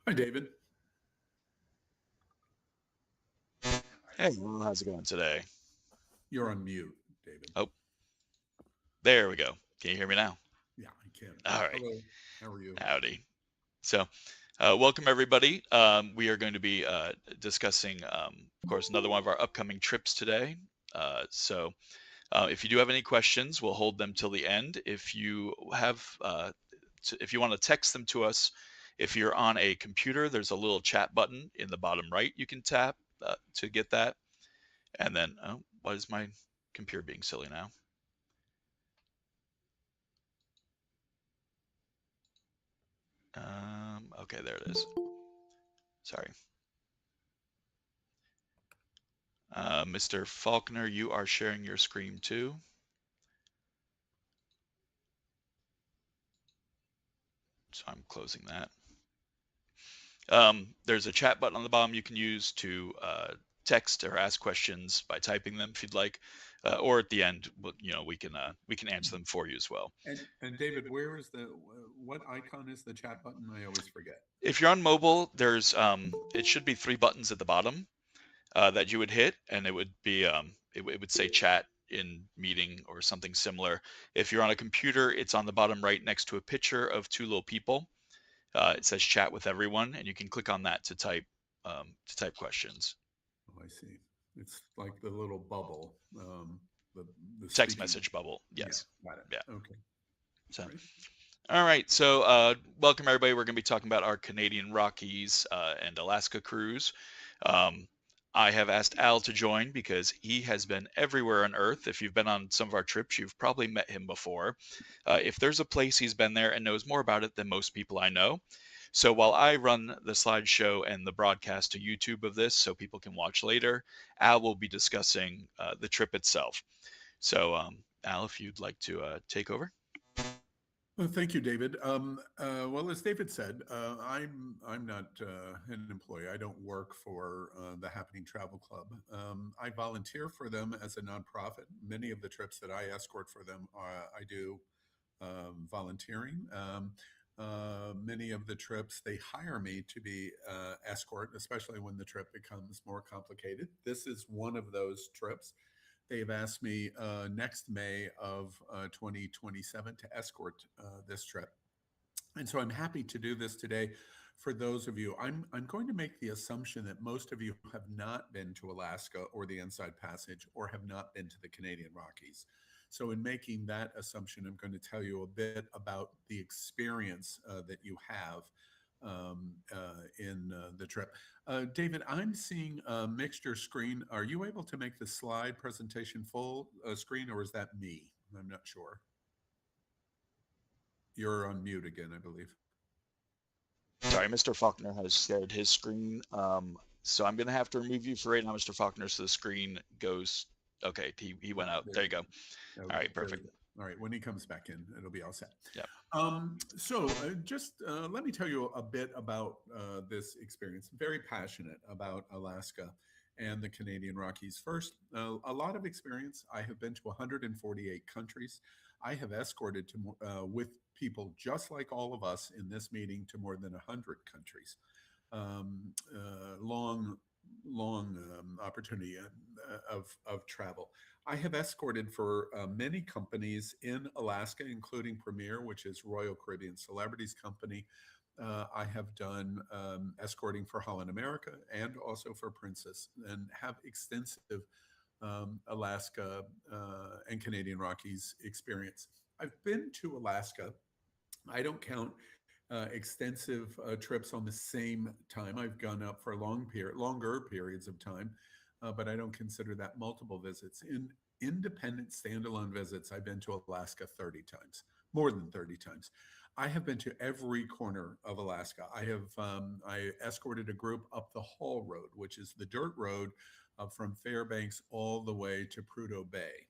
Hi, David. Hey, Will, how's it going today? You're on mute, David. Oh, there we go. Can you hear me now? Yeah, I can. All right. Hello. How are you? Howdy. So, welcome everybody. We are going to be discussing, of course, another one of our upcoming trips today. If you do have any questions, we'll hold them till the end. If you want to text them to us, if you're on a computer, there's a little chat button in the bottom right you can tap to get that. And then, oh, why is my computer being silly now? Okay, there it is. Sorry. Mr. Faulkner, you are sharing your screen too. So I'm closing that. There's a chat button on the bottom you can use to text or ask questions by typing them if you'd like, or at the end, we can answer them for you as well. And David, where is the what icon is the chat button? I always forget. If you're on mobile, there's it should be three buttons at the bottom that you would hit, and it would say chat in meeting or something similar. If you're on a computer, it's on the bottom right next to a picture of two little people. It says chat with everyone, and you can click on that to type questions. Oh, I see. It's like the little bubble, the the Text speaking. message bubble. Yeah, Yes. got Yeah. it. Okay, So, great. all right. So, welcome everybody. We're going to be talking about our Canadian Rockies and Alaska cruise. Um, I have asked Al to join because he has been everywhere on Earth. If you've been on some of our trips, you've probably met him before. If there's a place he's been there and knows more about it than most people I know. So while I run the slideshow and the broadcast to YouTube of this so people can watch later, Al will be discussing the trip itself. So, Al, if you'd like to take over. Well, thank you, David. Well, as David said, I'm not an employee. I don't work for the Happening Travel Club. I volunteer for them as a nonprofit. Many of the trips that I escort for them, I do volunteering. Many of the trips they hire me to be escort, especially when the trip becomes more complicated. This is one of those trips. They've asked me next May of 2027 to escort this trip. And so I'm happy to do this today for those of you. I'm going to make the assumption that most of you have not been to Alaska or the Inside Passage or have not been to the Canadian Rockies. So, in making that assumption, I'm going to tell you a bit about the experience that you have in the trip. David, I'm seeing a mixture screen. Are you able to make the slide presentation full screen, or is that me? I'm not sure. You're on mute again, I believe. Sorry, Mr. Faulkner has shared his screen. So I'm going to have to remove you for right now, Mr. Faulkner. So the screen goes. Okay, he went out. There There you you go. go. All Okay, right, very perfect. good. All right, when he comes back in, it'll be all set. Yep. So, just let me tell you a bit about this experience. I'm very passionate about Alaska and the Canadian Rockies. First, a lot of experience. I have been to 148 countries. I have escorted with people just like all of us in this meeting to more than 100 countries. Long, long opportunity of travel. I have escorted for many companies in Alaska, including Premier, which is Royal Caribbean Celebrities Company. I have done escorting for Holland America and also for Princess, and have extensive Alaska and Canadian Rockies experience. I've been to Alaska. I don't count extensive trips on the same time. I've gone up for longer periods of time, but I don't consider that multiple visits. In independent standalone visits, I've been to Alaska 30 times, more than 30 times. I have been to every corner of Alaska. I escorted a group up the Hall Road, which is the dirt road from Fairbanks all the way to Prudhoe Bay,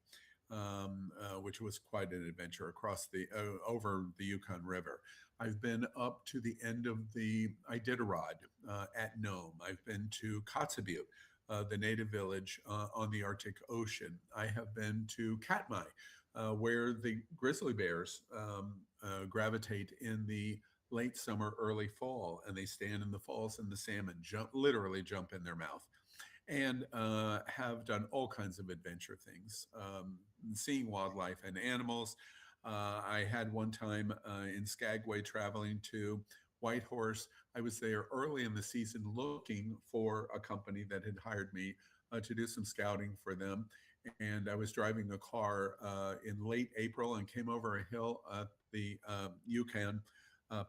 which was quite an adventure across the over the Yukon River. I've been up to the end of the Iditarod at Nome. I've been to Kotzebue, the native village on the Arctic Ocean. I have been to Katmai, where the grizzly bears gravitate in the late summer, early fall, and they stand in the falls and the salmon literally jump in their mouth, and have done all kinds of adventure things, seeing wildlife and animals. I had one time in Skagway traveling to Whitehorse. I was there early in the season looking for a company that had hired me to do some scouting for them. And I was driving a car in late April and came over a hill at the Yukon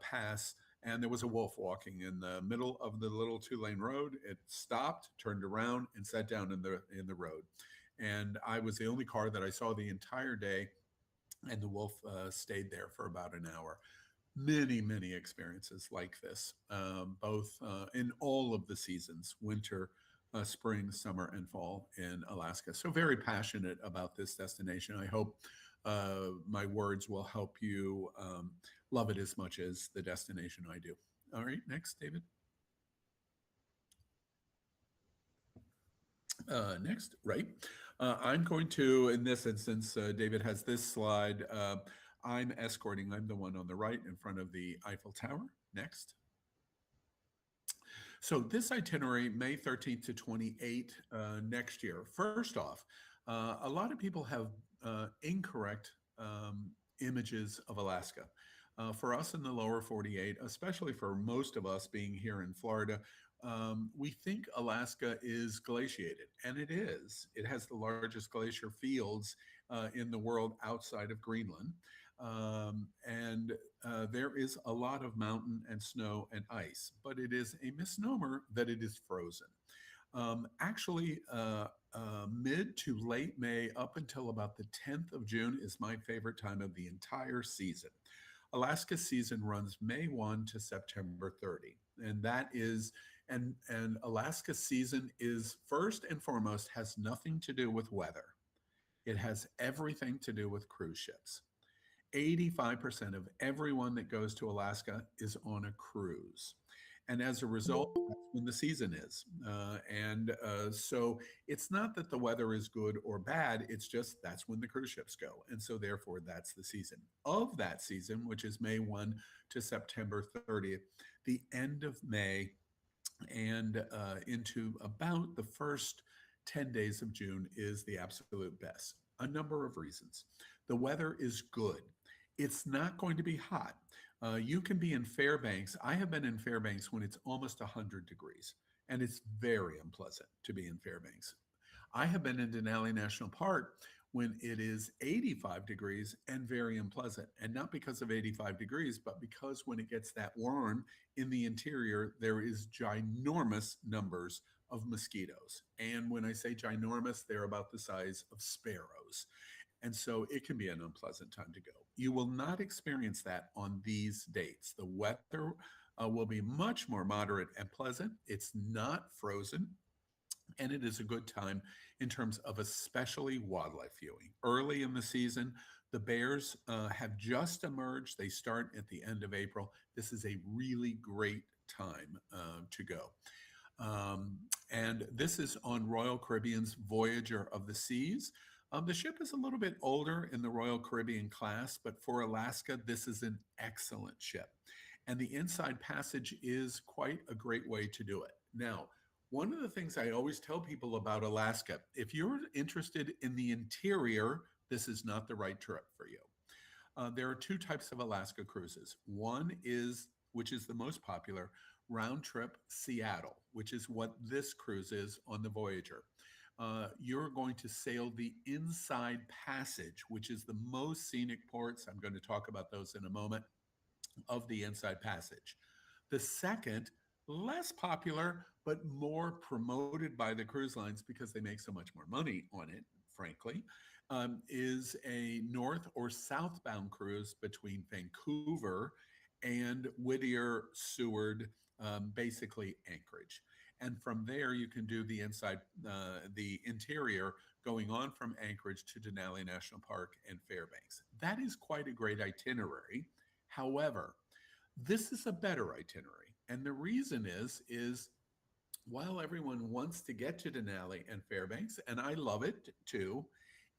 Pass, and there was a wolf walking in the middle of the little two-lane road. It stopped, turned around, and sat down in the road. And I was the only car that I saw the entire day, and the wolf stayed there for about an hour. Many experiences like this, both in all of the seasons, winter, spring, summer, and fall in Alaska. So very passionate about this destination. I hope my words will help you love it as much as the destination I do. All right, next, David. Next, right. I'm going to, in this instance, David has this slide. I'm escorting, I'm the one on the right in front of the Eiffel Tower. Next. So this itinerary, May 13th to 28 next year. First off, a lot of people have incorrect images of Alaska. For us in the lower 48, especially for most of us being here in Florida, we think Alaska is glaciated, and it is. It has the largest glacier fields in the world outside of Greenland. And there is a lot of mountain and snow and ice, but it is a misnomer that it is frozen. Actually, mid to late May up until about the 10th of June is my favorite time of the entire season. Alaska season runs May 1 to September 30. And that is, and Alaska season is first and foremost has nothing to do with weather. It has everything to do with cruise ships. 85% of everyone that goes to Alaska is on a cruise. And as a result, that's when the season is. So it's not that the weather is good or bad, it's just that's when the cruise ships go. And so therefore, that's the season. Of that season, which is May 1 to September 30th, the end of May and into about the first 10 days of June is the absolute best. A number of reasons. The weather is good. It's not going to be hot. You can be in Fairbanks. I have been in Fairbanks when it's almost 100 degrees, and it's very unpleasant to be in Fairbanks. I have been in Denali National Park when it is 85 degrees and very unpleasant. And not because of 85 degrees, but because when it gets that warm in the interior, there is ginormous numbers of mosquitoes. And when I say ginormous, they're about the size of sparrows. And so it can be an unpleasant time to go. You will not experience that on these dates. The weather will be much more moderate and pleasant. It's not frozen. And it is a good time in terms of especially wildlife viewing. Early in the season, the bears have just emerged. They start at the end of April. This is a really great time to go. And this is on Royal Caribbean's Voyager of the Seas. The ship is a little bit older in the Royal Caribbean class, but for Alaska, this is an excellent ship. And the Inside Passage is quite a great way to do it. Now, one of the things I always tell people about Alaska, if you're interested in the interior, this is not the right trip for you. There are two types of Alaska cruises. One is, which is the most popular, round trip Seattle, which is what this cruise is on the Voyager. You're going to sail the Inside Passage, which is the most scenic ports. I'm going to talk about those in a moment, of the Inside Passage. The second, less popular, but more promoted by the cruise lines because they make so much more money on it, frankly, is a north or southbound cruise between Vancouver and Whittier, Seward, basically Anchorage. And from there, you can do the interior, going on from Anchorage to Denali National Park and Fairbanks. That is quite a great itinerary. However, this is a better itinerary. And the reason is while everyone wants to get to Denali and Fairbanks, and I love it too,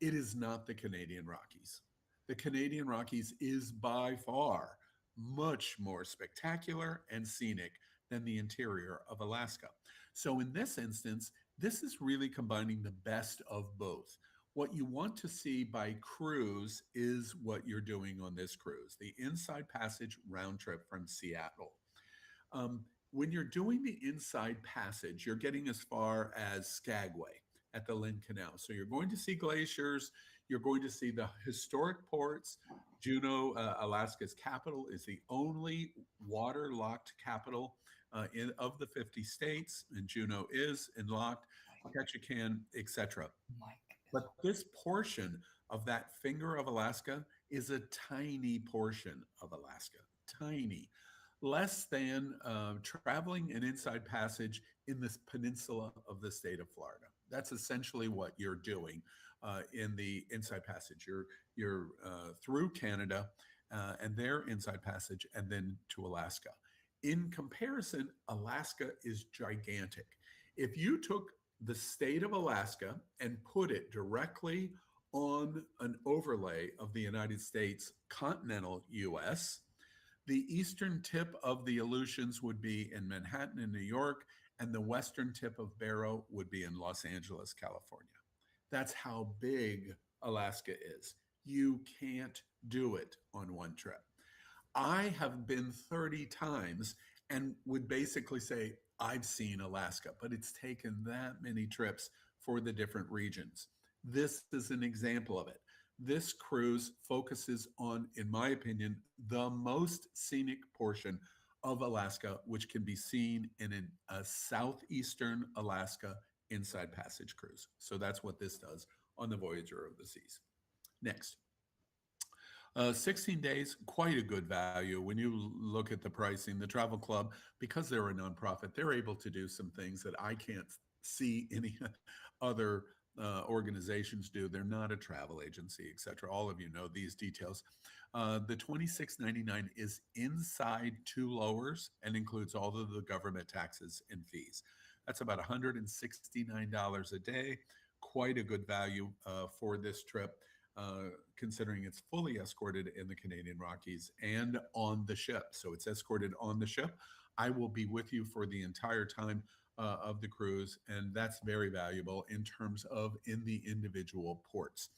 it is not the Canadian Rockies. The Canadian Rockies is by far much more spectacular and scenic than the interior of Alaska. So, in this instance, this is really combining the best of both. What you want to see by cruise is what you're doing on this cruise, the Inside Passage round trip from Seattle. When you're doing the Inside Passage, you're getting as far as Skagway at the Lynn Canal. So you're going to see glaciers, you're going to see the historic ports. Juneau, Alaska's capital, is the only water-locked capital of the 50 states, and Juneau is locked, Ketchikan, etc. But this portion of that finger of Alaska is a tiny portion of Alaska, tiny, less than traveling an inside passage in this peninsula of the state of Florida. That's essentially what you're doing in the inside passage. You're through Canada and their inside passage, and then to Alaska. In comparison, Alaska is gigantic. If you took the state of Alaska and put it directly on an overlay of the United States continental US, the eastern tip of the Aleutians would be in Manhattan in New York, and the western tip of Barrow would be in Los Angeles, California. That's how big Alaska is. You can't do it on one trip. I have been 30 times and would basically say, I've seen Alaska, but it's taken that many trips for the different regions. This is an example of it. This cruise focuses on, in my opinion, the most scenic portion of Alaska, which can be seen in a southeastern Alaska inside passage cruise. So that's what this does on the Voyager of the Seas. Next. 16 days, quite a good value. When you look at the pricing, the Travel Club, because they're a nonprofit, they're able to do some things that I can't see any other organizations do. They're not a travel agency, etc. All of you know these details. The $26.99 is inside two lowers and includes all of the government taxes and fees. That's about $169 a day. Quite a good value for this trip. Considering it's fully escorted in the Canadian Rockies and on the ship. So it's escorted on the ship. I will be with you for the entire time of the cruise, and that's very valuable in terms of in the individual ports.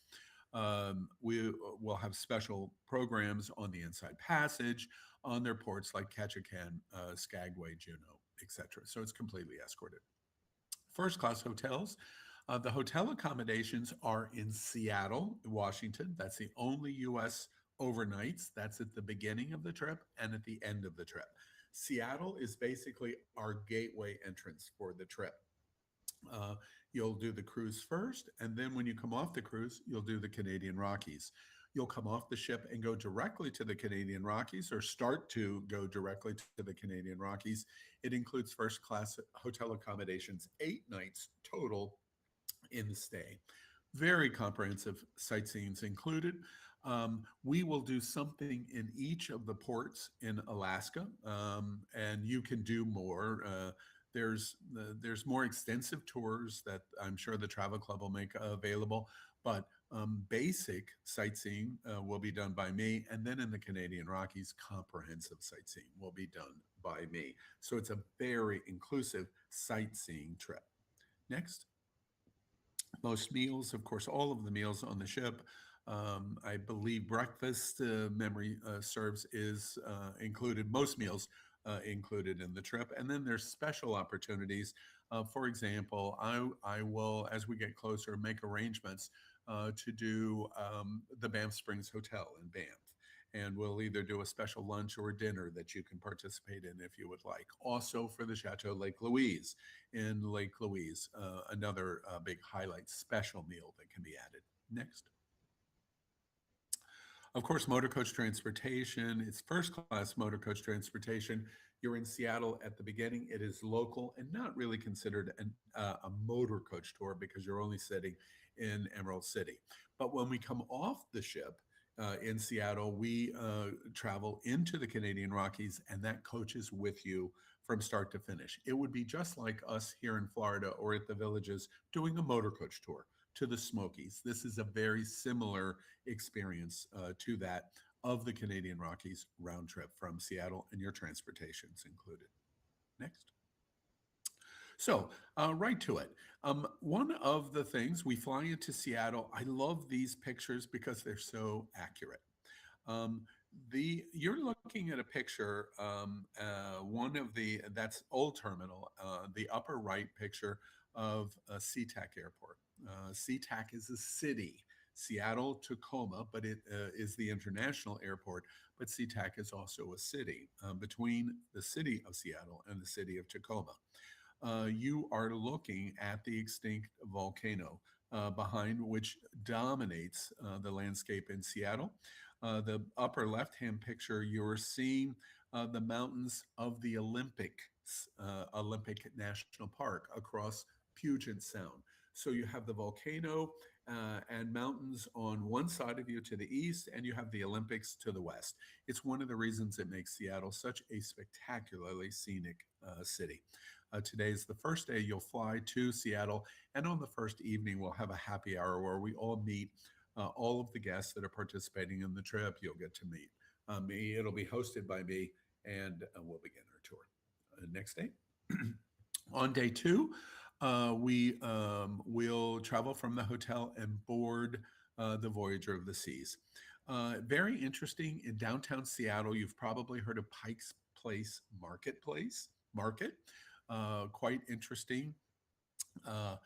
We will have special programs on the Inside Passage, on their ports like Ketchikan, Skagway, Juneau, etc. So it's completely escorted. First class hotels. The hotel accommodations are in Seattle, Washington. That's the only U.S. overnights. That's at the beginning of the trip and at the end of the trip. Seattle is basically our gateway entrance for the trip. You'll do the cruise first, and then when you come off the cruise, you'll do the Canadian Rockies. You'll come off the ship and go directly to the Canadian Rockies, or start to go directly to the Canadian Rockies. It includes first class hotel accommodations, 8 nights total in the stay. Very comprehensive sightseeing included. We will do something in each of the ports in Alaska, and you can do more. There's more extensive tours that I'm sure the Travel Club will make available, but basic sightseeing will be done by me, and then in the Canadian Rockies, comprehensive sightseeing will be done by me. So it's a very inclusive sightseeing trip. Next. Most meals, of course, all of the meals on the ship. I believe breakfast, memory serves, is included. Most meals included in the trip. And then there's special opportunities. For example, I will, as we get closer, make arrangements to do the Banff Springs Hotel in Banff. And we'll either do a special lunch or dinner that you can participate in if you would like. Also for the Chateau Lake Louise in Lake Louise, another big highlight, special meal that can be added. Next. Of course, motor coach transportation. It's first class motor coach transportation. You're in Seattle at the beginning. It is local and not really considered a motor coach tour because you're only sitting in Emerald City. But when we come off the ship, in Seattle, we travel into the Canadian Rockies, and that coach is with you from start to finish. It would be just like us here in Florida or at the Villages doing a motor coach tour to the Smokies. This is a very similar experience to that of the Canadian Rockies round trip from Seattle, and your transportation's included. Next. So, right to it. One of the things we fly into Seattle, I love these pictures because they're so accurate. Um, you're looking at a picture, one of the that's Old Terminal, the upper right picture of SeaTac Airport. SeaTac is a city, Seattle Tacoma, but it is the international airport. But SeaTac is also a city between the city of Seattle and the city of Tacoma. You are looking at the extinct volcano behind which dominates the landscape in Seattle. The upper left hand picture, you're seeing the mountains of the Olympic National Park across Puget Sound. So you have the volcano and mountains on one side of you to the east, and you have the Olympics to the west. It's one of the reasons it makes Seattle such a spectacularly scenic city. Today is the first day you'll fly to Seattle, and on the first evening, we'll have a happy hour where we all meet all of the guests that are participating in the trip. You'll get to meet me. It'll be hosted by me, and we'll begin our tour. Next day. On day two, we will travel from the hotel and board the Voyager of the Seas. Very interesting in downtown Seattle. You've probably heard of Pike's Place Market. Quite interesting. Uh,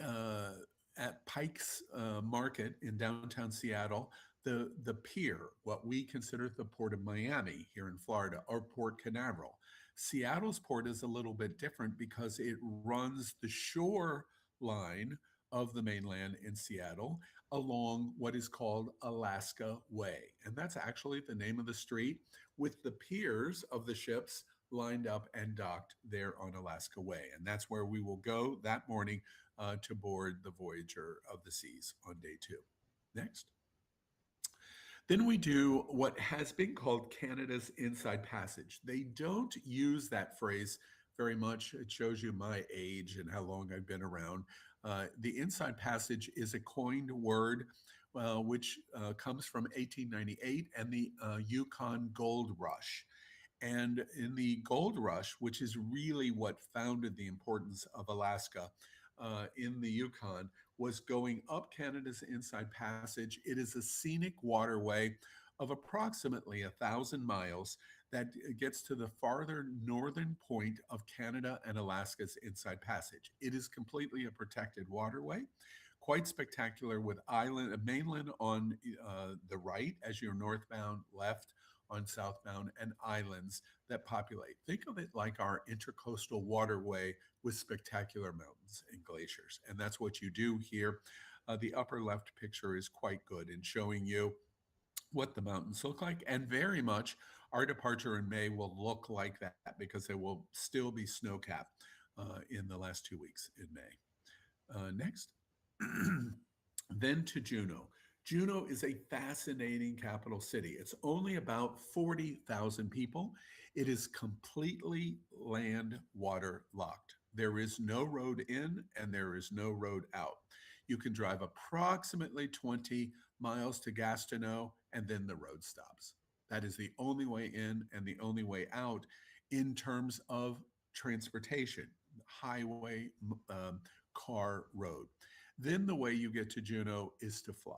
uh, at Pike's Market in downtown Seattle, the pier, what we consider the Port of Miami here in Florida, or Port Canaveral. Seattle's port is a little bit different because it runs the shore line of the mainland in Seattle along what is called Alaska Way. And that's actually the name of the street, with the piers of the ships lined up and docked there on Alaska Way. And that's where we will go that morning to board the Voyager of the Seas on day two. Next. Then we do what has been called Canada's Inside Passage. They don't use that phrase very much. It shows you my age and how long I've been around. The Inside Passage is a coined word which comes from 1898 and the Yukon Gold Rush. And in the gold rush, which is really what founded the importance of Alaska in the Yukon, was going up Canada's Inside Passage. It is a scenic waterway of approximately 1,000 miles that gets to the farther northern point of Canada and Alaska's Inside Passage. It is completely a protected waterway, quite spectacular, with mainland on the right as you're northbound, left on southbound, and islands that populate. Think of it like our intercoastal waterway with spectacular mountains and glaciers. And that's what you do here. The upper left picture is quite good in showing you what the mountains look like. And very much our departure in May will look like that because there will still be snow cap in the last 2 weeks in May. Next. Then to Juneau. Juneau is a fascinating capital city. It's only about 40,000 people. It is completely land water locked. There is no road in and there is no road out. You can drive approximately 20 miles to Gastineau and then the road stops. That is the only way in and the only way out in terms of transportation, highway, car, road. Then the way you get to Juneau is to fly.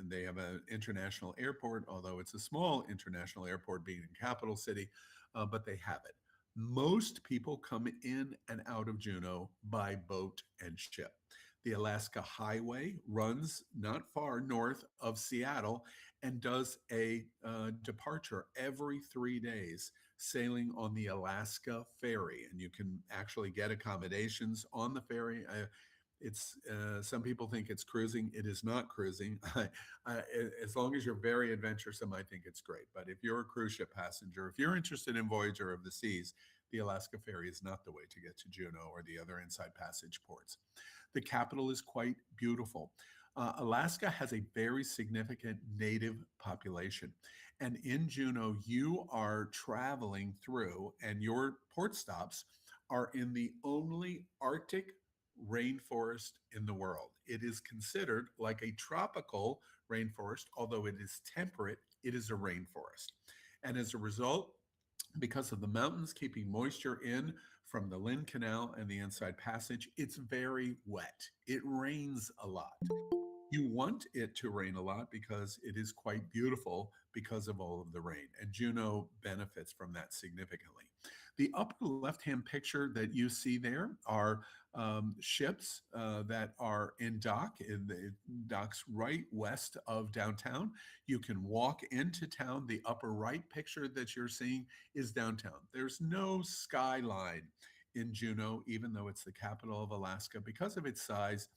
They have an international airport, although it's a small international airport being in capital city, but they have it. Most people come in and out of Juneau by boat and ship. The Alaska Highway runs not far north of Seattle and does a departure every 3 days, sailing on the Alaska Ferry. And you can actually get accommodations on the ferry. It's some people think it's cruising. It is not cruising. As long as you're very adventuresome, I think it's great. But if you're a cruise ship passenger, if you're interested in Voyager of the Seas, the Alaska Ferry is not the way to get to Juneau or the other Inside Passage ports. The capital is quite beautiful. Alaska has a very significant native population. And in Juneau, you are traveling through, and your port stops are in the only Arctic rainforest in the world. It is considered like a tropical rainforest, although it is temperate, it is a rainforest. And as a result, because of the mountains keeping moisture in from the Lynn Canal and the Inside Passage, it's very wet. It rains a lot. You want it to rain a lot because it is quite beautiful because of all of the rain, and Juneau benefits from that significantly. The upper left-hand picture that you see there are ships that are in dock, in the docks right west of downtown. You can walk into town. The upper right picture that you're seeing is downtown. There's no skyline in Juneau, even though it's the capital of Alaska, because of its size.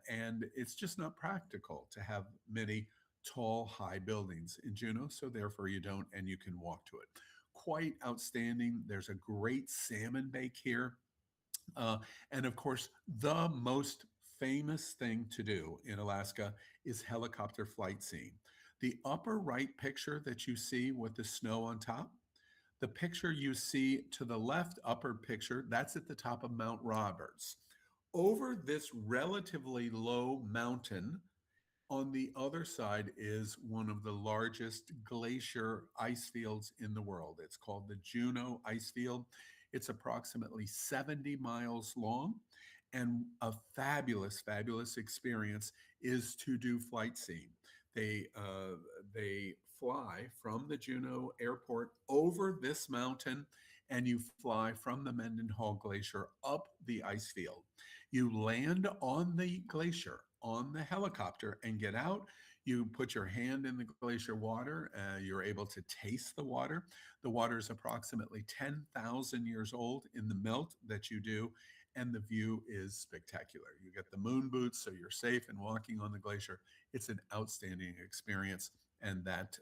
And it's just not practical to have many tall, high buildings in Juneau. So therefore you don't, and you can walk to it. Quite outstanding. There's a great salmon bake here. Uh, and of course, the most famous thing to do in Alaska is helicopter flight scene. The upper right picture that you see with the snow on top, the picture you see to the left upper picture, that's at the top of Mount Roberts. Over this relatively low mountain, on the other side is one of the largest glacier ice fields in the world. It's called the Juneau Ice Field. It's approximately 70 miles long. And a fabulous, fabulous experience is to do flight scene. They, uh, they fly from the Juneau airport over this mountain, and you fly from the Mendenhall Glacier up the ice field. You land on the glacier on the helicopter and get out. You put your hand in the glacier water. You're able to taste the water. The water is approximately 10,000 years old in the melt that you do, and the view is spectacular. You get the moon boots, so you're safe in walking on the glacier. It's an outstanding experience, and that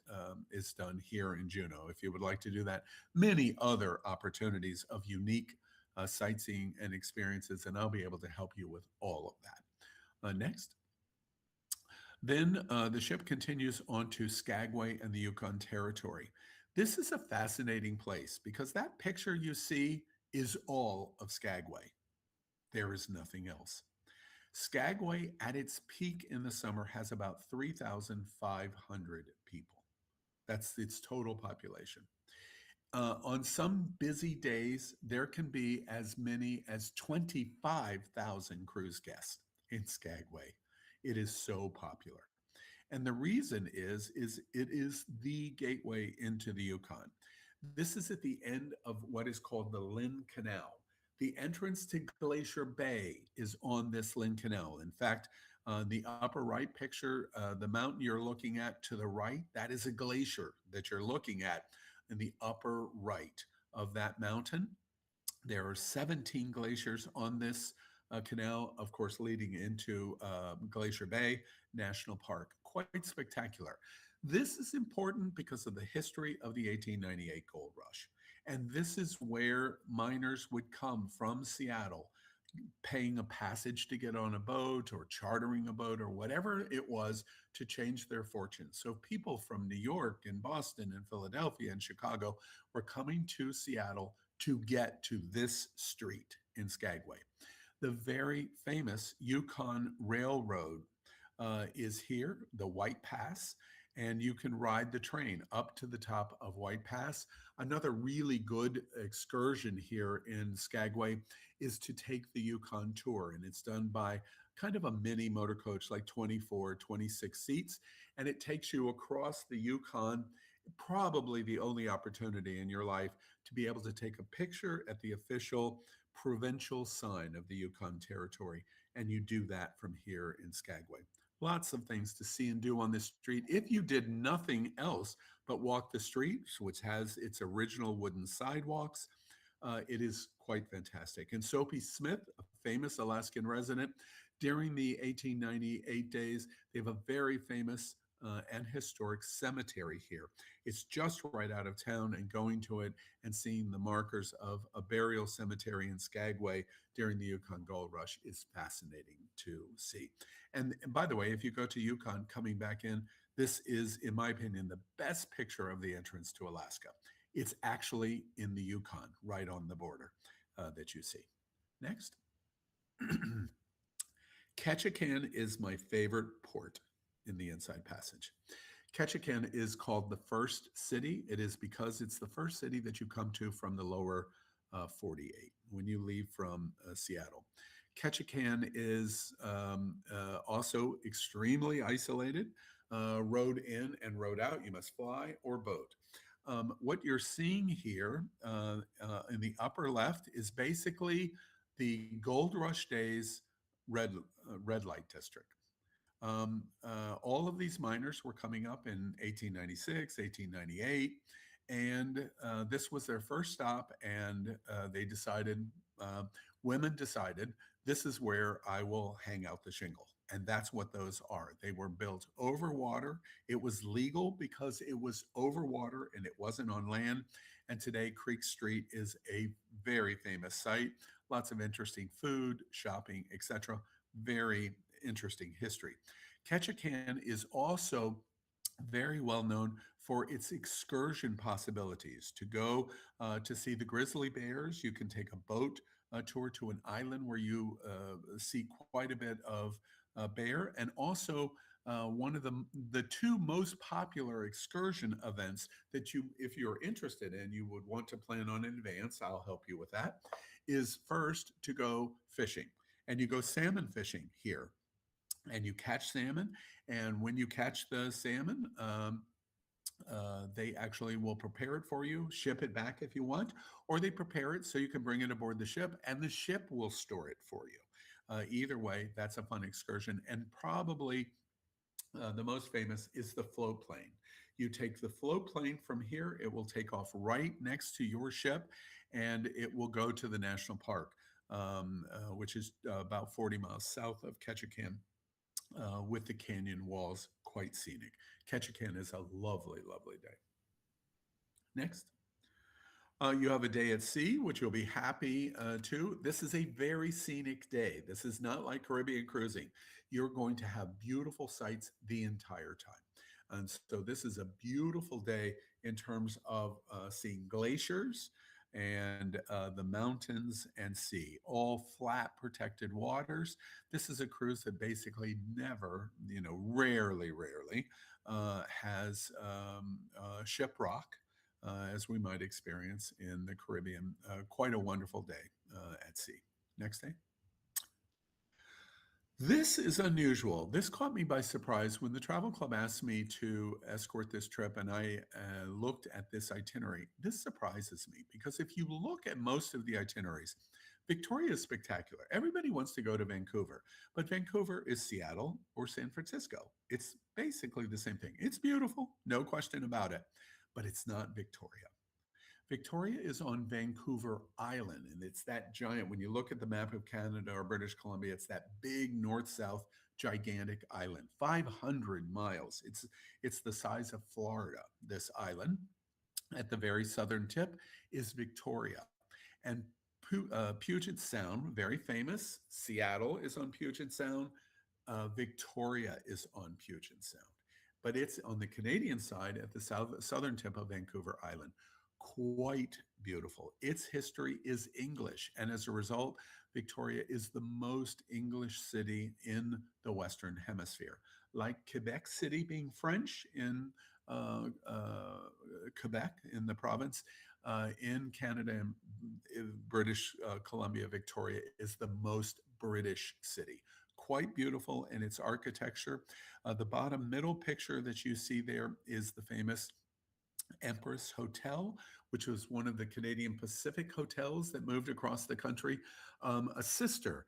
is done here in Juneau. If you would like to do that, many other opportunities of unique sightseeing and experiences, and I'll be able to help you with all of that. Next. Then the ship continues on to Skagway and the Yukon Territory. This is a fascinating place because that picture you see is all of Skagway. There is nothing else. Skagway at its peak in the summer has about 3,500 people. That's its total population. On some busy days, there can be as many as 25,000 cruise guests in Skagway. It is so popular. And the reason is it is the gateway into the Yukon. This is at the end of what is called the Lynn Canal. The entrance to Glacier Bay is on this Lynn Canal. In fact, the upper right picture, the mountain you're looking at to the right, that is a glacier that you're looking at in the upper right of that mountain. There are 17 glaciers on this canal, of course, leading into Glacier Bay National Park. Quite spectacular. This is important because of the history of the 1898 gold rush. And this is where miners would come from Seattle, paying a passage to get on a boat or chartering a boat or whatever it was to change their fortunes. So people from New York and Boston and Philadelphia and Chicago were coming to Seattle to get to this street in Skagway. The very famous Yukon Railroad is here, the White Pass, and you can ride the train up to the top of White Pass. Another really good excursion here in Skagway is to take the Yukon tour, and it's done by kind of a mini motor coach, like 24, 26 seats, and it takes you across the Yukon, probably the only opportunity in your life to be able to take a picture at the official provincial sign of the Yukon Territory, and you do that from here in Skagway. Lots of things to see and do on this street. If you did nothing else but walk the street, which has its original wooden sidewalks, it is quite fantastic. And Soapy Smith, a famous Alaskan resident, during the 1898 days, they have a very famous and historic cemetery here. It's just right out of town, and going to it and seeing the markers of a burial cemetery in Skagway during the Yukon Gold Rush is fascinating to see. And by the way, if you go to Yukon coming back in, this is, in my opinion, the best picture of the entrance to Alaska. It's actually in the Yukon, right on the border that you see. Next. Ketchikan is my favorite port in the Inside Passage. Ketchikan is called the first city. It is because it's the first city that you come to from the lower 48 when you leave from Seattle. Ketchikan is also extremely isolated. Road in and road out, you must fly or boat. What you're seeing here in the upper left is basically the Gold Rush days red light district. All of these miners were coming up in 1896, 1898, and this was their first stop. And they decided, uh, women decided, this is where I will hang out the shingle. And that's what those are. They were built over water. It was legal because it was over water and it wasn't on land. And today, Creek Street is a very famous site. Lots of interesting food, shopping, etc. Very interesting history. Ketchikan is also very well known for its excursion possibilities. To go to see the grizzly bears, you can take a boat tour to an island where you see quite a bit of bear, and also one of the two most popular excursion events that you, if you're interested in, you would want to plan on in advance. I'll help you with that. Is first to go fishing, and you go salmon fishing here and you catch salmon. And when you catch the salmon, they actually will prepare it for you, ship it back if you want, or they prepare it so you can bring it aboard the ship and the ship will store it for you. Either way, that's a fun excursion. And probably the most famous is the float plane. You take the float plane from here, it will take off right next to your ship and it will go to the national park, which is about 40 miles south of Ketchikan, with the canyon walls quite scenic. Ketchikan is a lovely, lovely day. Next. You have a day at sea, which you'll be happy to. This is a very scenic day. This is not like Caribbean cruising. You're going to have beautiful sights the entire time. And so this is a beautiful day in terms of seeing glaciers and the mountains and sea, all flat protected waters. This is a cruise that basically never, rarely has shipwreck, as we might experience in the Caribbean. Quite a wonderful day at sea. Next day. This is unusual. This caught me by surprise when the travel club asked me to escort this trip and I looked at this itinerary. This surprises me because if you look at most of the itineraries, Victoria is spectacular. Everybody wants to go to Vancouver, but Vancouver is Seattle or San Francisco. It's basically the same thing. It's beautiful, no question about it, but it's not Victoria. Victoria is on Vancouver Island, and it's that giant. When you look at the map of Canada or British Columbia, it's that big north-south gigantic island, 500 miles. It's the size of Florida, this island. At the very southern tip is Victoria. And Puget Sound, very famous. Seattle is on Puget Sound. Victoria is on Puget Sound. But it's on the Canadian side at the southern tip of Vancouver Island. Quite beautiful. Its history is English. And as a result, Victoria is the most English city in the Western Hemisphere. Like Quebec City being French in Quebec, in the province, in Canada and British Columbia, Victoria is the most British city. Quite beautiful in its architecture. The bottom middle picture that you see there is the famous Empress Hotel, which was one of the Canadian Pacific hotels that moved across the country, a sister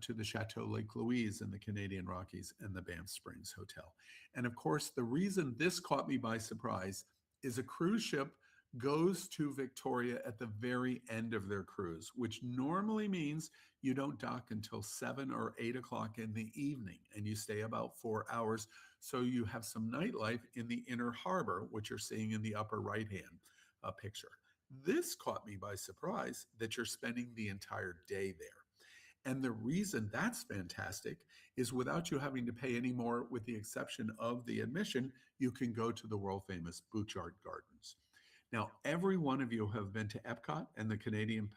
to the Chateau Lake Louise in the Canadian Rockies and the Banff Springs Hotel. And of course, the reason this caught me by surprise is a cruise ship goes to Victoria at the very end of their cruise, which normally means you don't dock until 7 or 8 o'clock in the evening and you stay about 4 hours. So you have some nightlife in the inner harbor, which you're seeing in the upper right-hand picture. This caught me by surprise that you're spending the entire day there. And the reason that's fantastic is without you having to pay any more, with the exception of the admission, you can go to the world famous Butchart Gardens. Now, every one of you have been to Epcot and the Canadian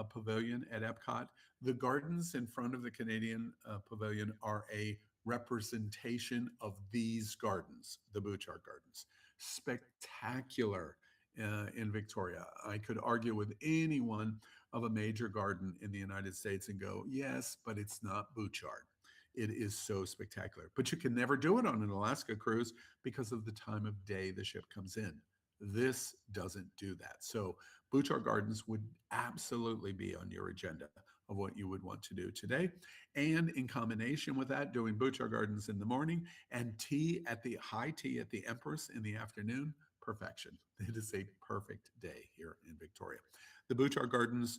pavilion at Epcot. The gardens in front of the Canadian pavilion are a representation of these gardens, the Bouchard Gardens. Spectacular in Victoria. I could argue with anyone of a major garden in the United States and go, yes, but it's not Bouchard. It is so spectacular. But you can never do it on an Alaska cruise because of the time of day the ship comes in. This doesn't do that. So Bouchard Gardens would absolutely be on your agenda of what you would want to do today. And in combination with that, doing Bouchard Gardens in the morning and high tea at the Empress in the afternoon, perfection. It is a perfect day here in Victoria. The Bouchard Gardens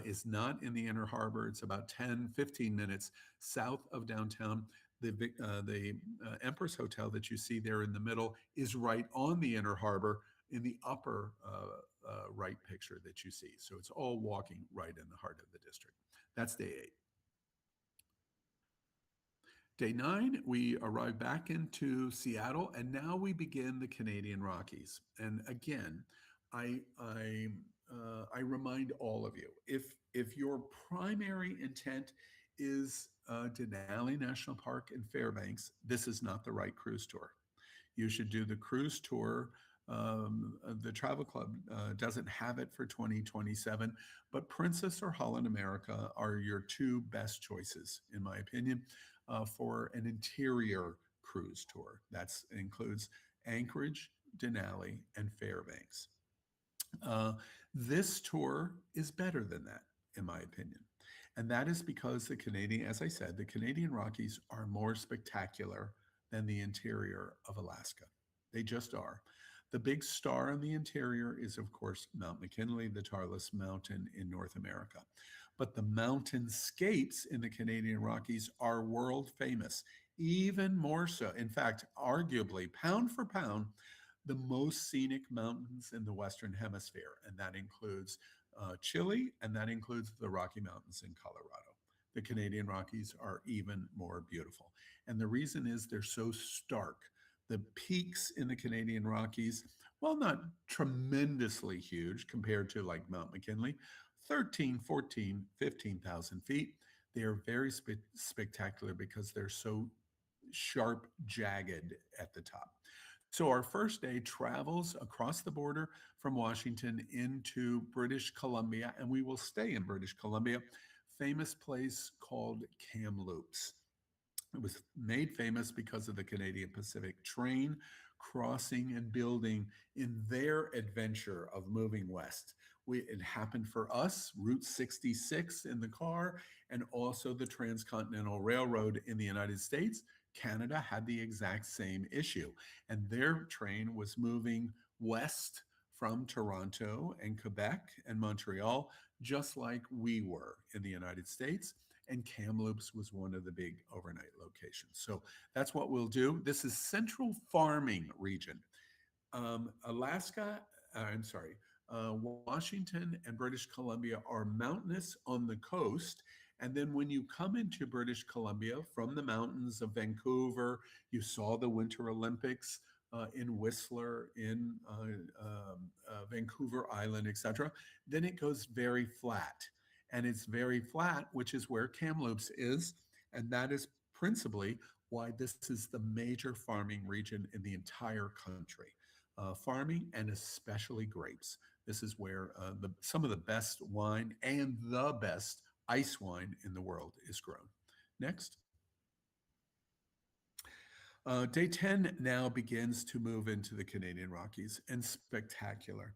is not in the Inner Harbor. It's about 10, 15 minutes south of downtown. The Empress Hotel that you see there in the middle is right on the Inner Harbor in the upper right picture that you see. So it's all walking right in the heart of the district. That's day 8. Day 9, we arrive back into Seattle, and now we begin the Canadian Rockies. And again, I remind all of you, if your primary intent is Denali National Park in Fairbanks, this is not the right cruise tour. You should do the cruise tour. The Travel Club doesn't have it for 2027, but Princess or Holland America are your two best choices, in my opinion, for an interior cruise tour. That includes Anchorage, Denali, and Fairbanks. Uh, this tour is better than that, in my opinion. And that is because as I said, the Canadian Rockies are more spectacular than the interior of Alaska. They just are. The big star in the interior is, of course, Mount McKinley, the tallest mountain in North America. But the mountainscapes in the Canadian Rockies are world famous, even more so. In fact, arguably, pound for pound, the most scenic mountains in the Western Hemisphere. And that includes Chile, and that includes the Rocky Mountains in Colorado. The Canadian Rockies are even more beautiful. And the reason is they're so stark. The peaks in the Canadian Rockies, well, not tremendously huge compared to like Mount McKinley, 13, 14, 15,000 feet. They are very spectacular because they're so sharp, jagged at the top. So our first day travels across the border from Washington into British Columbia, and we will stay in British Columbia, famous place called Kamloops. It was made famous because of the Canadian Pacific train crossing and building in their adventure of moving west. It happened for us, Route 66 in the car, and also the Transcontinental Railroad in the United States. Canada had the exact same issue, and their train was moving west from Toronto and Quebec and Montreal, just like we were in the United States. And Kamloops was one of the big overnight locations. So that's what we'll do. This is Central Farming Region. Washington and British Columbia are mountainous on the coast. And then when you come into British Columbia from the mountains of Vancouver, you saw the Winter Olympics in Whistler, in Vancouver Island, etc. Then it goes very flat. And it's very flat, which is where Kamloops is. And that is principally why this is the major farming region in the entire country. Farming and especially grapes. This is where some of the best wine and the best ice wine in the world is grown. Next. Day 10 now begins to move into the Canadian Rockies, and spectacular.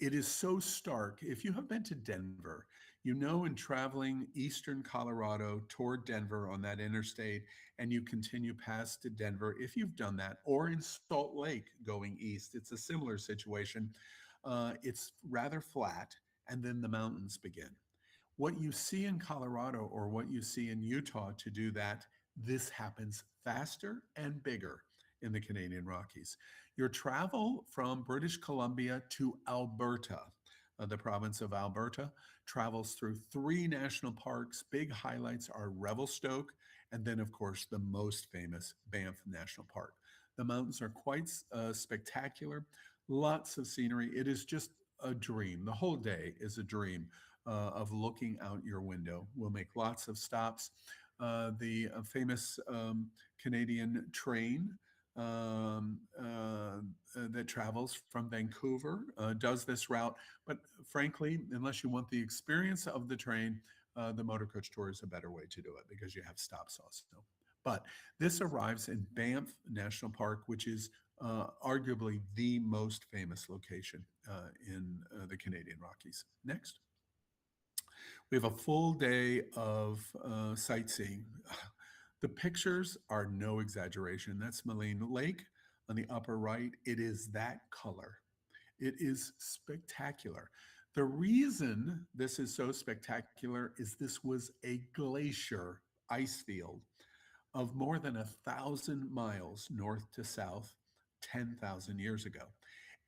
It is so stark. If you have been to Denver, you know in traveling eastern Colorado toward Denver on that interstate, and you continue past to Denver, if you've done that, or in Salt Lake going east, it's a similar situation. It's rather flat, and then the mountains begin. What you see in Colorado or what you see in Utah to do that, this happens faster and bigger in the Canadian Rockies. Your travel from British Columbia to Alberta, the province of Alberta, travels through 3 national parks. Big highlights are Revelstoke, and then, of course, the most famous Banff National Park. The mountains are quite spectacular, lots of scenery. It is just a dream. The whole day is a dream of looking out your window. We'll make lots of stops. The famous Canadian train that travels from Vancouver does this route. But frankly, unless you want the experience of the train, the motor coach tour is a better way to do it because you have stops also. But this arrives in Banff National Park, which is arguably the most famous location in the Canadian Rockies. Next. We have a full day of sightseeing. The pictures are no exaggeration. That's Moline Lake on the upper right. It is that color. It is spectacular. The reason this is so spectacular is this was a glacier ice field of more than 1,000 miles north to south 10,000 years ago.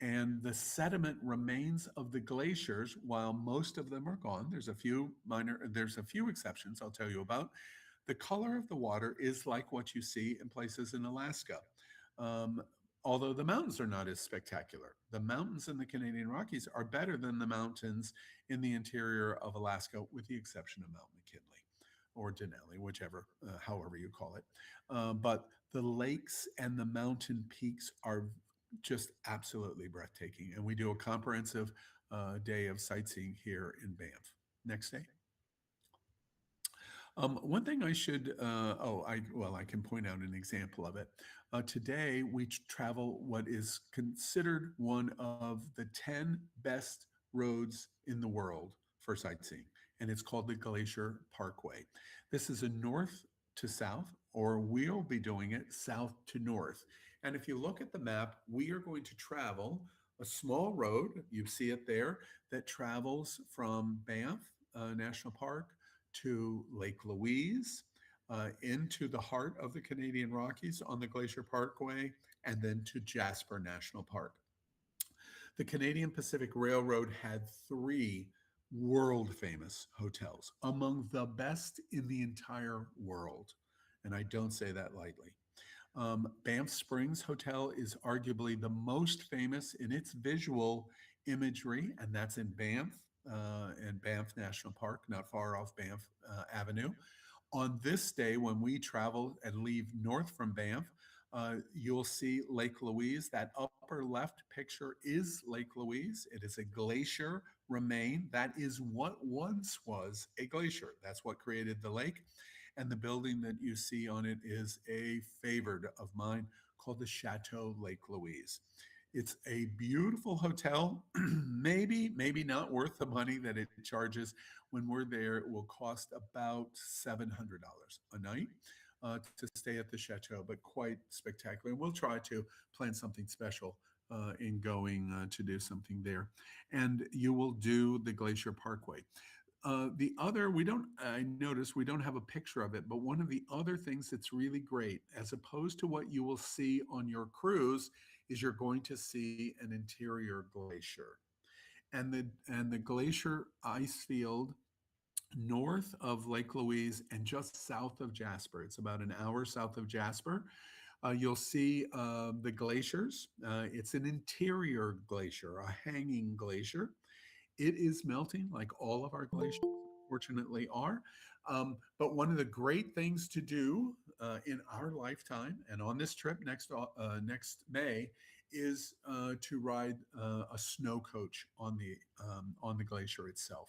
And the sediment remains of the glaciers while most of them are gone. There's a few exceptions I'll tell you about. The color of the water is like what you see in places in Alaska. Um, Although the mountains are not as spectacular. The mountains in the Canadian Rockies are better than the mountains in the interior of Alaska, with the exception of Mount McKinley or Denali, whichever, however you call it. But the lakes and the mountain peaks are just absolutely breathtaking. And we do a comprehensive day of sightseeing here in Banff. Next day. One thing I should, I can point out an example of it. Today, we travel what is considered one of the 10 best roads in the world for sightseeing, and it's called the Glacier Parkway. This is a north to south, or we'll be doing it south to north. And if you look at the map, we are going to travel a small road, you see it there, that travels from Banff National Park to Lake Louise, into the heart of the Canadian Rockies on the Glacier Parkway, and then to Jasper National Park. The Canadian Pacific Railroad had three world famous hotels, among the best in the entire world. And I don't say that lightly. Banff Springs Hotel is arguably the most famous in its visual imagery, and that's in Banff and Banff National Park, not far off Banff Avenue. On this day, when we travel and leave north from Banff, you'll see Lake Louise. That upper left picture is Lake Louise. It is a glacier remain. That is what once was a glacier. That's what created the lake. And the building that you see on it is a favorite of mine called the Chateau Lake Louise. It's a beautiful hotel, maybe not worth the money that it charges. When we're there, it will cost about $700 a night to stay at the chateau, but quite spectacular. And we'll try to plan something special in going to do something there. And you will do the Glacier Parkway. The other, I noticed we don't have a picture of it, but one of the other things that's really great, as opposed to what you will see on your cruise, is you're going to see an interior glacier. And the glacier ice field north of Lake Louise and just south of Jasper, it's about an hour south of Jasper, you'll see the glaciers. It's an interior glacier, a hanging glacier. It is melting like all of our glaciers, fortunately, are. But one of the great things to do in our lifetime and on this trip next May is to ride a snow coach on the glacier itself.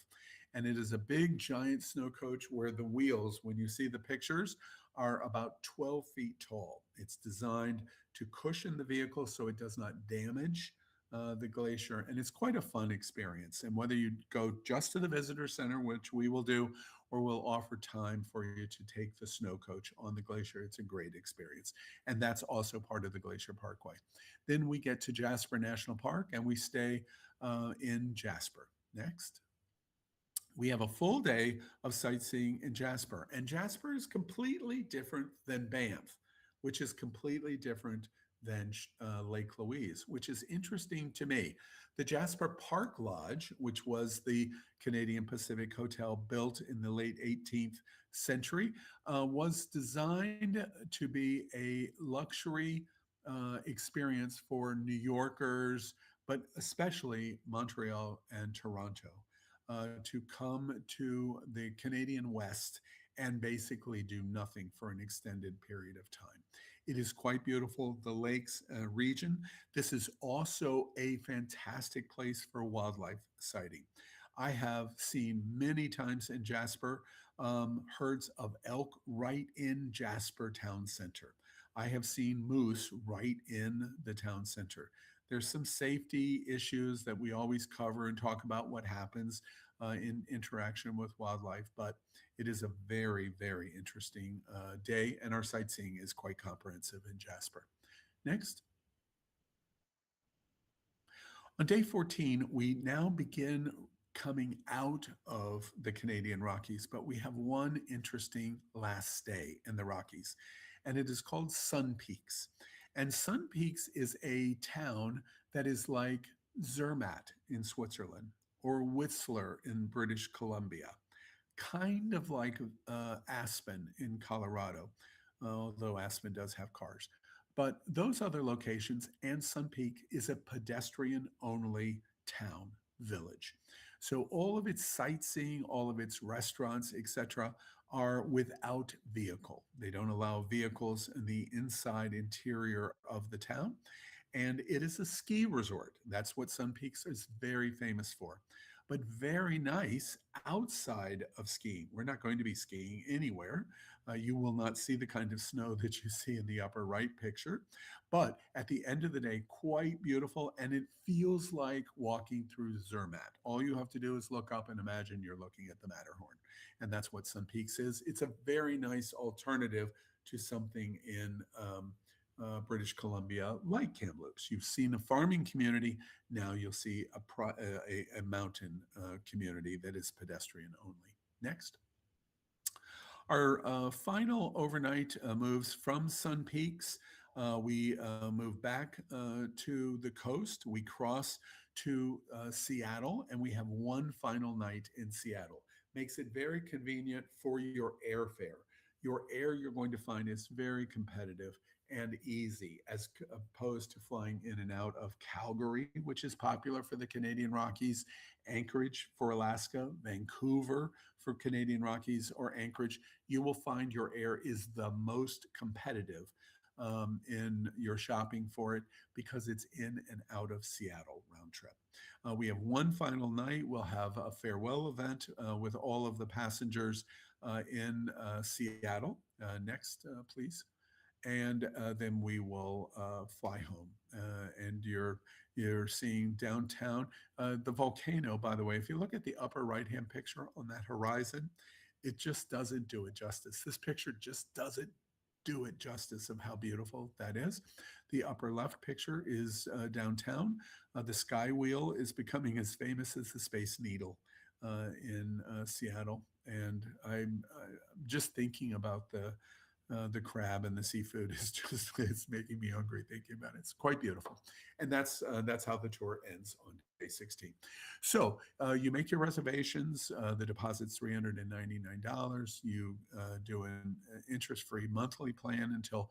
And it is a big, giant snow coach where the wheels, when you see the pictures, are about 12 feet tall. It's designed to cushion the vehicle so it does not damage the glacier, and it's quite a fun experience. And whether you go just to the visitor center, which we will do, or we'll offer time for you to take the snow coach on the glacier, it's a great experience. And that's also part of the Glacier Parkway. Then we get to Jasper National Park and we stay in Jasper. Next. We have a full day of sightseeing in Jasper, and Jasper is completely different than Banff, which is completely different than Lake Louise, which is interesting to me. The Jasper Park Lodge, which was the Canadian Pacific Hotel built in the late 18th century, was designed to be a luxury experience for New Yorkers, but especially Montreal and Toronto, to come to the Canadian West and basically do nothing for an extended period of time. It is quite beautiful, the lakes region. This is also a fantastic place for wildlife sighting. I have seen many times in Jasper herds of elk right in Jasper town center. I have seen moose right in the town center. There's some safety issues that we always cover and talk about what happens in interaction with wildlife, but it is a very, very interesting day, and our sightseeing is quite comprehensive in Jasper. Next. On day 14, we now begin coming out of the Canadian Rockies, but we have one interesting last stay in the Rockies, and it is called Sun Peaks. And Sun Peaks is a town that is like Zermatt in Switzerland or Whistler in British Columbia, kind of like Aspen in Colorado, although Aspen does have cars. But those other locations and Sun Peak is a pedestrian only town village. So all of its sightseeing, all of its restaurants, etc., are without vehicle. They don't allow vehicles in the inside interior of the town. And it is a ski resort. That's what Sun Peaks is very famous for, but very nice outside of skiing. We're not going to be skiing anywhere. You will not see the kind of snow that you see in the upper right picture. But at the end of the day, quite beautiful. And it feels like walking through Zermatt. All you have to do is look up and imagine you're looking at the Matterhorn. And that's what Sun Peaks is. It's a very nice alternative to something in British Columbia, like Kamloops. You've seen a farming community. Now you'll see a mountain community that is pedestrian only. Next. Our final overnight moves from Sun Peaks. We move back to the coast. We cross to Seattle, and we have one final night in Seattle. Makes it very convenient for your airfare. Your air, you're going to find, is very competitive and easy as opposed to flying in and out of Calgary, which is popular for the Canadian Rockies, Anchorage for Alaska, Vancouver for Canadian Rockies, or Anchorage. You will find your air is the most competitive in your shopping for it because it's in and out of Seattle round trip. We have one final night. We'll have a farewell event with all of the passengers in Seattle. Next, please. And then we will fly home. And you're seeing downtown the volcano. By the way, if you look at the upper right-hand picture on that horizon, it just doesn't do it justice. This picture just doesn't do it justice of how beautiful that is. The upper left picture is downtown. The Sky Wheel is becoming as famous as the Space Needle in Seattle. And I'm just thinking about the crab and the seafood is just, it's making me hungry thinking about it. It's quite beautiful. And that's how the tour ends on day 16. So you make your reservations. The deposit's $399. You do an interest-free monthly plan until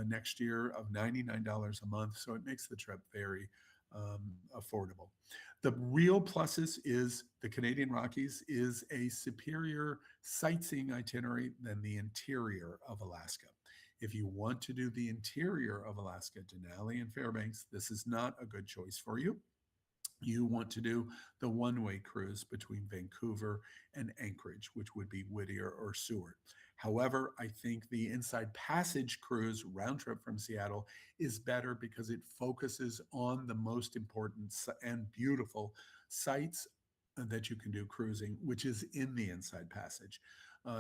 next year of $99 a month. So it makes the trip very affordable. The real pluses is the Canadian Rockies is a superior sightseeing itinerary than the interior of Alaska. If you want to do the interior of Alaska, Denali and Fairbanks, this is not a good choice for you. You want to do the one-way cruise between Vancouver and Anchorage, which would be Whittier or Seward. However, I think the Inside Passage cruise round trip from Seattle is better because it focuses on the most important and beautiful sites that you can do cruising, which is in the Inside Passage.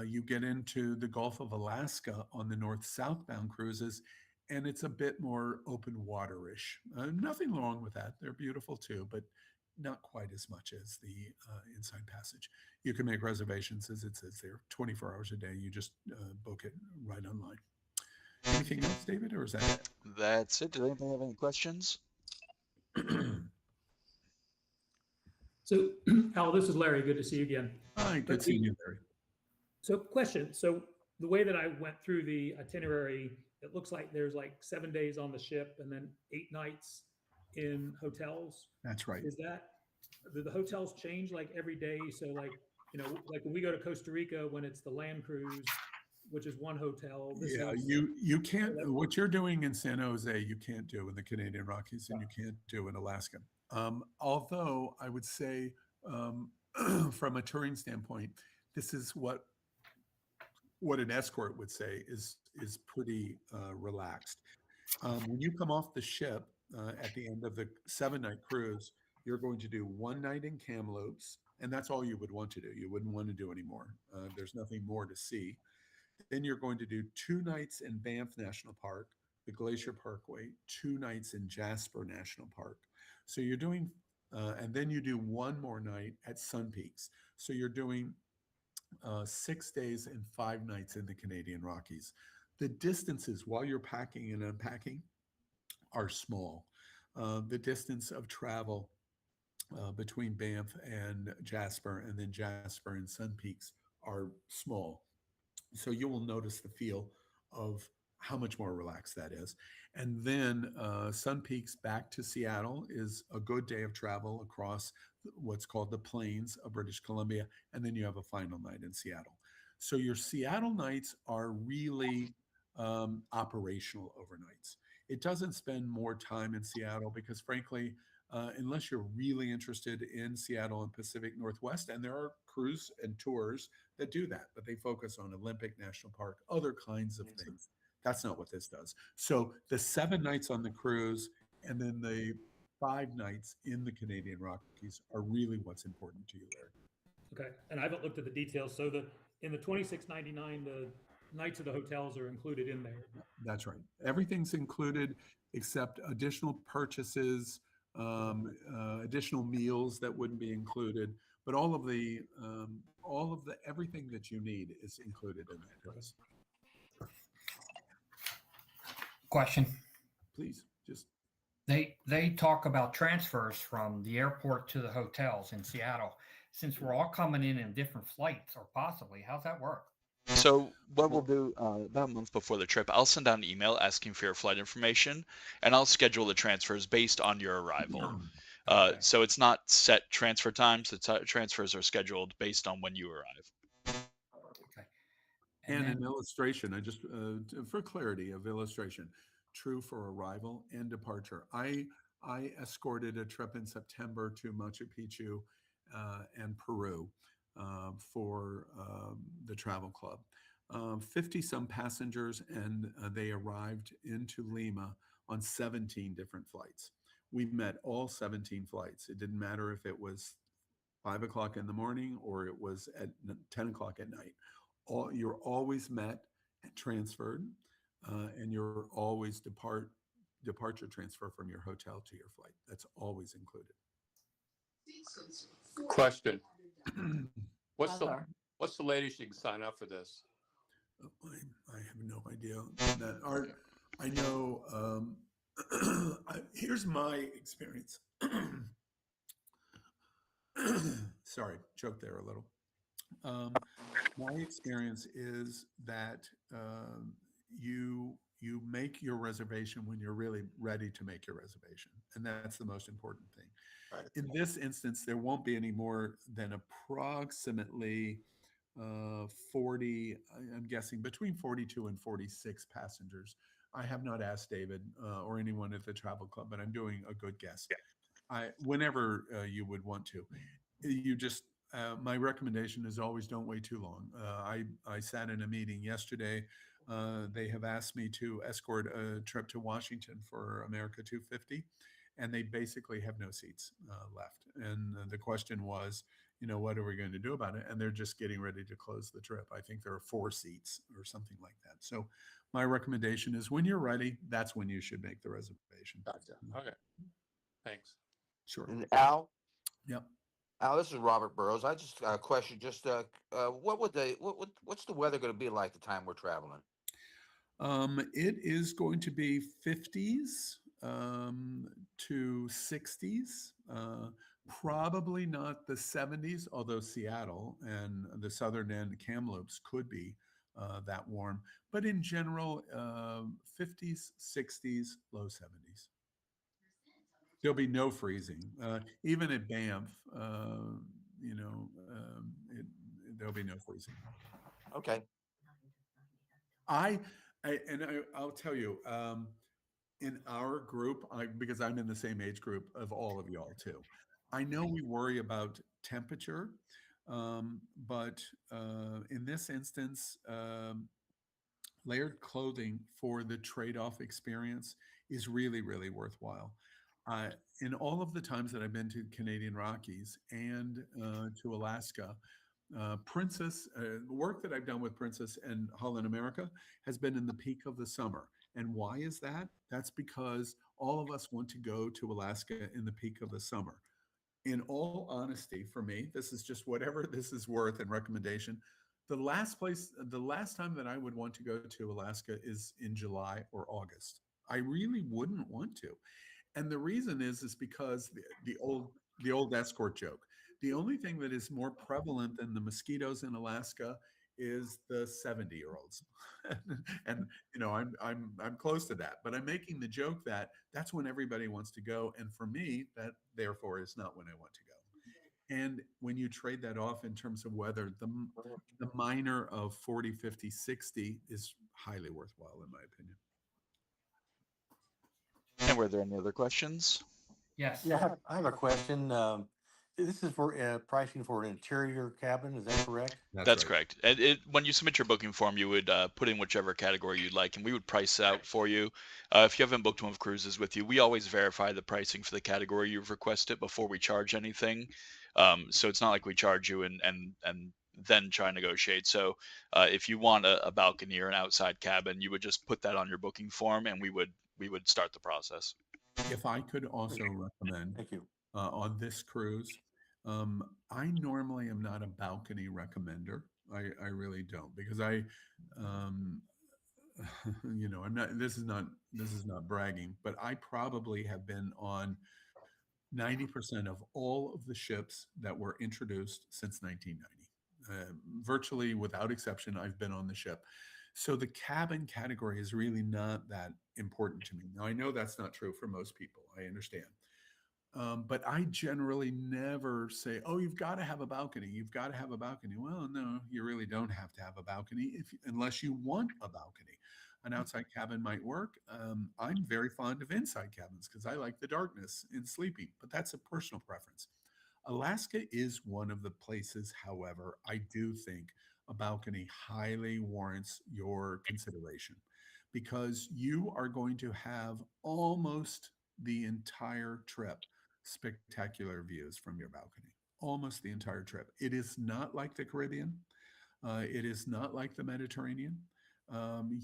You get into the Gulf of Alaska on the north-southbound cruises, and it's a bit more open waterish. Nothing wrong with that. They're beautiful too, but not quite as much as the Inside Passage. You can make reservations, as it says there, 24 hours a day. You just book it right online. Anything else, David, or is that it? That's it. Did anybody have any questions? So, Al, this is Larry. Good to see you again. Hi, good seeing you, Larry. So, question. So, the way that I went through the itinerary, it looks like there's like 7 days on the ship and then 8 nights in hotels. That's right. Is that, do the hotels change like every day? So like, like when we go to Costa Rica, when it's the land cruise, which is one hotel, this Yeah, is you can't, like, what you're doing in San Jose, you can't do in the Canadian Rockies, and you can't do in Alaska. Although I would say, um, from a touring standpoint, this is what an escort would say is pretty relaxed. When you come off the ship at the end of the 7-night cruise, you're going to do 1 night in Kamloops, and that's all you would want to do. You wouldn't want to do any more. There's nothing more to see. Then you're going to do 2 nights in Banff National Park, the Glacier Parkway, 2 nights in Jasper National Park. So you're doing, and then you do one more night at Sun Peaks. So you're doing 6 days and 5 nights in the Canadian Rockies. The distances while you're packing and unpacking are small. The distance of travel between Banff and Jasper, and then Jasper and Sun Peaks, are small. So you will notice the feel of how much more relaxed that is. And then Sun Peaks back to Seattle is a good day of travel across what's called the plains of British Columbia. And then you have a final night in Seattle. So your Seattle nights are really operational overnights. It doesn't spend more time in Seattle because, frankly, unless you're really interested in Seattle and Pacific Northwest, and there are cruise and tours that do that, but they focus on Olympic National Park, other kinds of things. That's not what this does. So the 7 nights on the cruise and then the 5 nights in the Canadian Rockies are really what's important to you, Larry. okay. And I haven't looked at the details. So in the 26.99, the nights of the hotels are included in there. That's right. Everything's included except additional purchases, additional meals that wouldn't be included, but all of the everything that you need is included in that price. Question. Please, just They talk about transfers from the airport to the hotels in Seattle. Since we're all coming in different flights, or possibly, how's that work? So what we'll do about a month before the trip, I'll send out an email asking for your flight information, and I'll schedule the transfers based on your arrival. Okay. So it's not set transfer times. The transfers are scheduled based on when you arrive. Okay. and then, an illustration. I just for clarity of illustration, true for arrival and departure. I escorted a trip in September to Machu Picchu and Peru for the travel club. 50 some passengers, and they arrived into Lima on 17 different flights. We met all 17 flights. It didn't matter if it was 5 o'clock in the morning or it was at 10 o'clock at night. You're always met and transferred, and you're always departure transfer from your hotel to your flight. That's always included. Question. What's the latest you can sign up for this? I have no idea that art. I know. Here's my experience. Sorry, choked there a little. My experience is that you make your reservation when you're really ready to make your reservation, and that's the most important thing. Right. In this instance, there won't be any more than approximately 40, I'm guessing between 42 and 46 passengers. I have not asked David or anyone at the travel club, but I'm doing a good guess. Whenever you would want to, you just, my recommendation is always don't wait too long. I sat in a meeting yesterday. They have asked me to escort a trip to Washington for America 250, and they basically have no seats left. And the question was, what are we going to do about it? And they're just getting ready to close the trip. I think there are 4 seats or something like that. So my recommendation is when you're ready, that's when you should make the reservation. Gotcha. Okay. Thanks. Sure. And Al, Yep. Al, this is Robert Burrows. I just a question. Just what's the weather going to be like the time we're traveling? It is going to be 50s to 60s. Probably not the 70s, although Seattle and the southern end, Kamloops, could be that warm. But in general, 50s, 60s, low 70s. There'll be no freezing. Even at Banff, there'll be no freezing. Okay. I, I'll tell you, in our group, because I'm in the same age group of all of y'all too. I know we worry about temperature, but in this instance, layered clothing for the trade-off experience is really, really worthwhile. Uh, in all of the times that I've been to Canadian Rockies and to Alaska, Princess, work that I've done with Princess and Holland America has been in the peak of the summer. And why is that? That's because all of us want to go to Alaska in the peak of the summer. In all honesty, for me, this is just whatever this is worth and recommendation. The last time that I would want to go to Alaska is in July or August. I really wouldn't want to. And the reason is because the old escort joke. The only thing that is more prevalent than the mosquitoes in Alaska is the 70-year-olds. And I'm close to that, but I'm making the joke that that's when everybody wants to go, and for me that therefore is not when I want to go. And when you trade that off in terms of weather, the minor of 40, 50, 60 is highly worthwhile in my opinion. And were there any other questions? Yes. Yeah, I have a question. This is for pricing for an interior cabin. Is that correct? That's Right. correct. And when you submit your booking form, you would put in whichever category you'd like, and we would price out for you. If you haven't booked one of cruises with you, we always verify the pricing for the category you've requested before we charge anything. So it's not like we charge you and then try and negotiate. So if you want a balcony or an outside cabin, you would just put that on your booking form, and we would start the process. If I could also recommend Thank you. on this cruise, I normally am not a balcony recommender. I really don't because um, I'm not. This is not bragging, but I probably have been on 90% of all of the ships that were introduced since 1990. Virtually without exception, I've been on the ship. So the cabin category is really not that important to me. Now, I know that's not true for most people. I understand. But I generally never say, "Oh, you've got to have a balcony. You've got to have a balcony." Well, no, you really don't have to have a balcony unless you want a balcony. An outside cabin might work. I'm very fond of inside cabins because I like the darkness in sleeping, but that's a personal preference. Alaska is one of the places, however, I do think a balcony highly warrants your consideration because you are going to have almost the entire trip spectacular views from your balcony. Almost the entire trip. It is not like the Caribbean. It is not like the Mediterranean.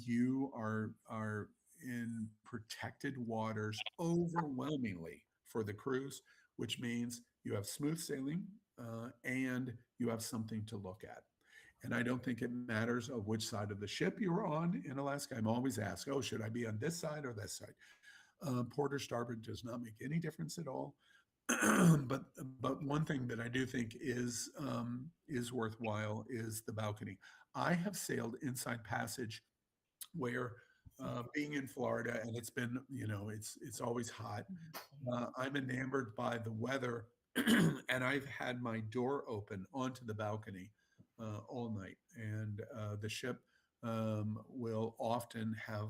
You are in protected waters overwhelmingly for the cruise, which means you have smooth sailing and you have something to look at. And I don't think it matters of which side of the ship you're on in Alaska. I'm always asked, "Oh, should I be on this side or this side?" Port or starboard does not make any difference at all. but but one thing that I do think is worthwhile is the balcony. I have sailed inside passage where being in Florida and it's been it's always hot. I'm enamored by the weather, and I've had my door open onto the balcony all night. And the ship will often have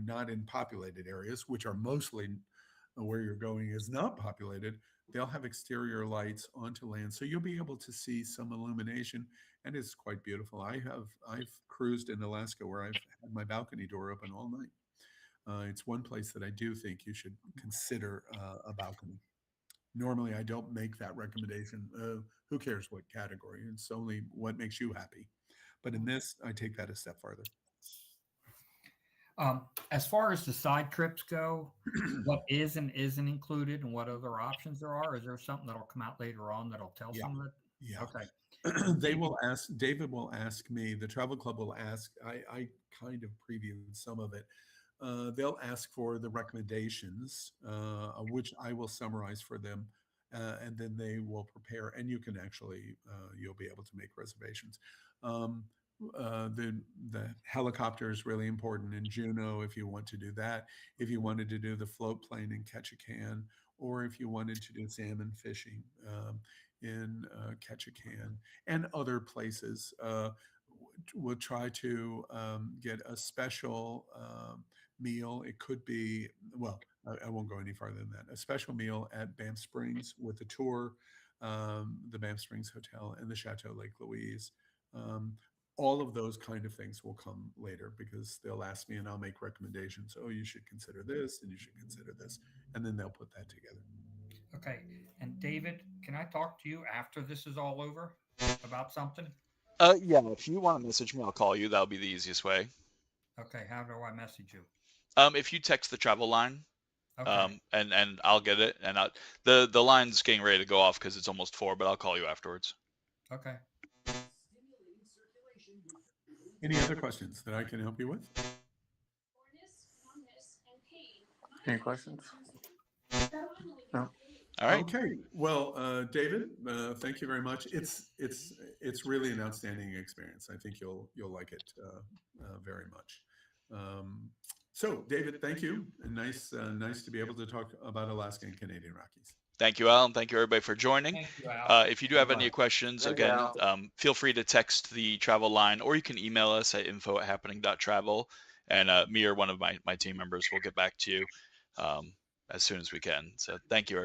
not in populated areas, which are mostly where you're going is not populated. They'll have exterior lights onto land, so you'll be able to see some illumination, and it's quite beautiful. I've cruised in Alaska where I've had my balcony door open all night. It's one place that I do think you should consider a balcony. Normally, I don't make that recommendation. Who cares what category? It's only what makes you happy. But in this, I take that a step farther. As far as the side trips go, what is and isn't included and what other options there are? Is there something that'll come out later on that'll tell Yeah. some of it? Yeah. Okay. They will ask, David will ask me, the travel club will ask, I kind of previewed some of it. They'll ask for the recommendations, which I will summarize for them. And then they will prepare, and you can actually, you'll be able to make reservations. Um, the helicopter is really important in Juneau if you want to do that. If you wanted to do the float plane in Ketchikan, or if you wanted to do salmon fishing in Ketchikan and other places. We'll try to get a special meal. It could be, well, I won't go any farther than that. A special meal at Banff Springs with a tour, the Banff Springs Hotel and the Chateau Lake Louise. All of those kind of things will come later because they'll ask me and I'll make recommendations. Oh, you should consider this and you should consider this. And then they'll put that together. Okay. And David, can I talk to you after this is all over about something? Yeah, if you want to message me, I'll call you. That'll be the easiest way. Okay. How do I message you? If you text the travel line, Okay. and I'll get it, and the line's getting ready to go off because it's almost 4, but I'll call you afterwards. Okay. Any other questions that I can help you with? Any questions? No. All right. Okay. Well, David, thank you very much. It's really an outstanding experience. I think you'll like it very much. So, David, thank you. And nice to be able to talk about Alaska and Canadian Rockies. Thank you, Al, and thank you everybody for joining. Thank you, Al. If you do have any Bye-bye. questions, Thank you, again, Al. feel free to text the travel line, or you can email us at info@happening.travel, and me or one of my team members will get back to you as soon as we can. So thank you, everybody.